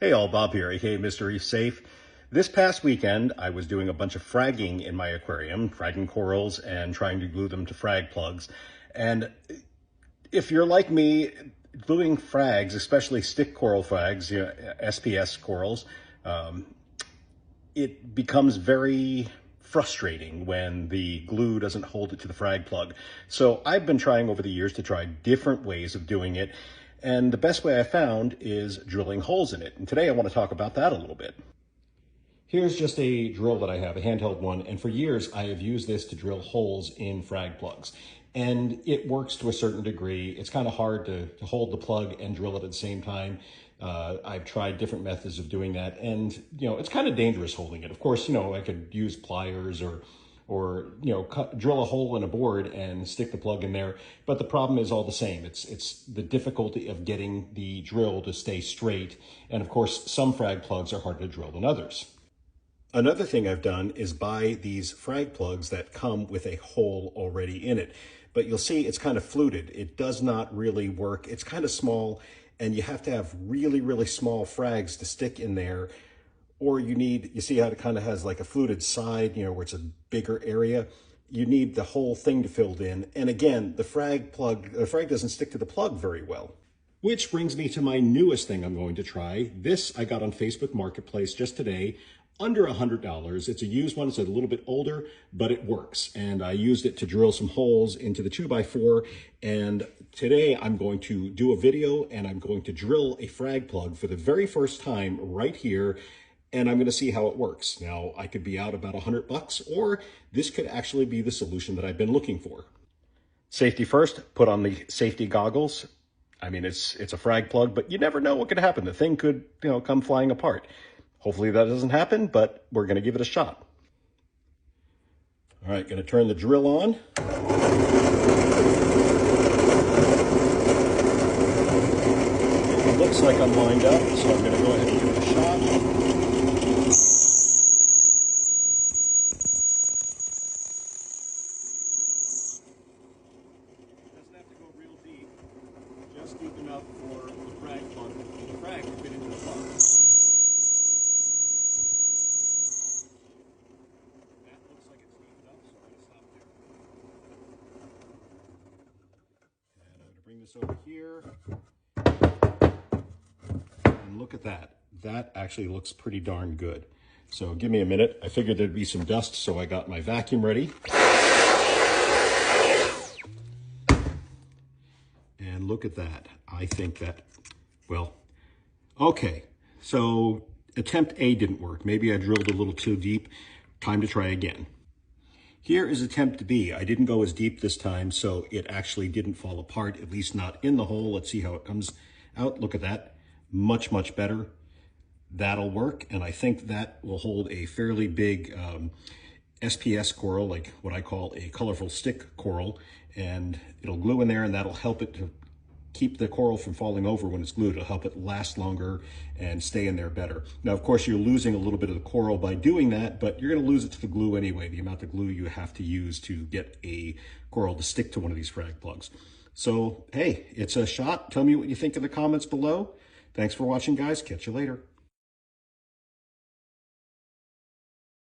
Hey all, Bob here, aka Mr. Reef Safe. This past weekend, I was doing a bunch of fragging in my aquarium, fragging corals and trying to glue them to frag plugs. And if you're like me, gluing frags, especially stick coral frags, SPS corals, it becomes very frustrating when the glue doesn't hold it to the frag plug. So I've been trying over the years to try different ways of doing it. And the best way I found is drilling holes in it. And today I want to talk about that a little bit. Here's just a drill that I have, a handheld one. And for years, I have used this to drill holes in frag plugs. And it works to a certain degree. It's kind of hard to hold the plug and drill it at the same time. I've tried different methods of doing that. And, it's kind of dangerous holding it. Of course, I could use pliers or drill a hole in a board and stick the plug in there. But the problem is all the same. It's the difficulty of getting the drill to stay straight. And of course, some frag plugs are harder to drill than others. Another thing I've done is buy these frag plugs that come with a hole already in it. But you'll see it's kind of fluted. It does not really work. It's kind of small, and you have to have really, really small frags to stick in there. Or you see how it kind of has like a fluted side, where it's a bigger area. You need the whole thing to filled in. And again, the frag doesn't stick to the plug very well. Which brings me to my newest thing I'm going to try. This I got on Facebook Marketplace just today, under $100. It's a used one, it's a little bit older, but it works. And I used it to drill some holes into the 2x4. And today I'm going to do a video and I'm going to drill a frag plug for the very first time right here. And I'm going to see how it works. Now, I could be out about $100, or this could actually be the solution that I've been looking for. Safety first, put on the safety goggles. I mean, it's a frag plug, but you never know what could happen. The thing could, come flying apart. Hopefully that doesn't happen, but we're going to give it a shot. All right, going to turn the drill on. It looks like I'm lined up, so I'm going to go ahead and give it a shot. Just deep enough for the frag plug, the frag to fit into the plug. That looks like it's deep enough, so I'm going to stop there. And I'm going to bring this over here. And look at that. That actually looks pretty darn good. So give me a minute. I figured there'd be some dust, so I got my vacuum ready. And look at that. I think that, well, okay. So attempt A didn't work. Maybe I drilled a little too deep. Time to try again. Here is attempt B. I didn't go as deep this time, so it actually didn't fall apart, at least not in the hole. Let's see how it comes out. Look at that. Much, much better. That'll work, and I think that will hold a fairly big SPS coral, like what I call a colorful stick coral, and it'll glue in there, and that'll help it to keep the coral from falling over when it's glued. It'll help it last longer and stay in there better. Now, of course, you're losing a little bit of the coral by doing that, but you're going to lose it to the glue anyway, the amount of glue you have to use to get a coral to stick to one of these frag plugs. So, hey, it's a shot. Tell me what you think in the comments below. Thanks for watching, guys. Catch you later.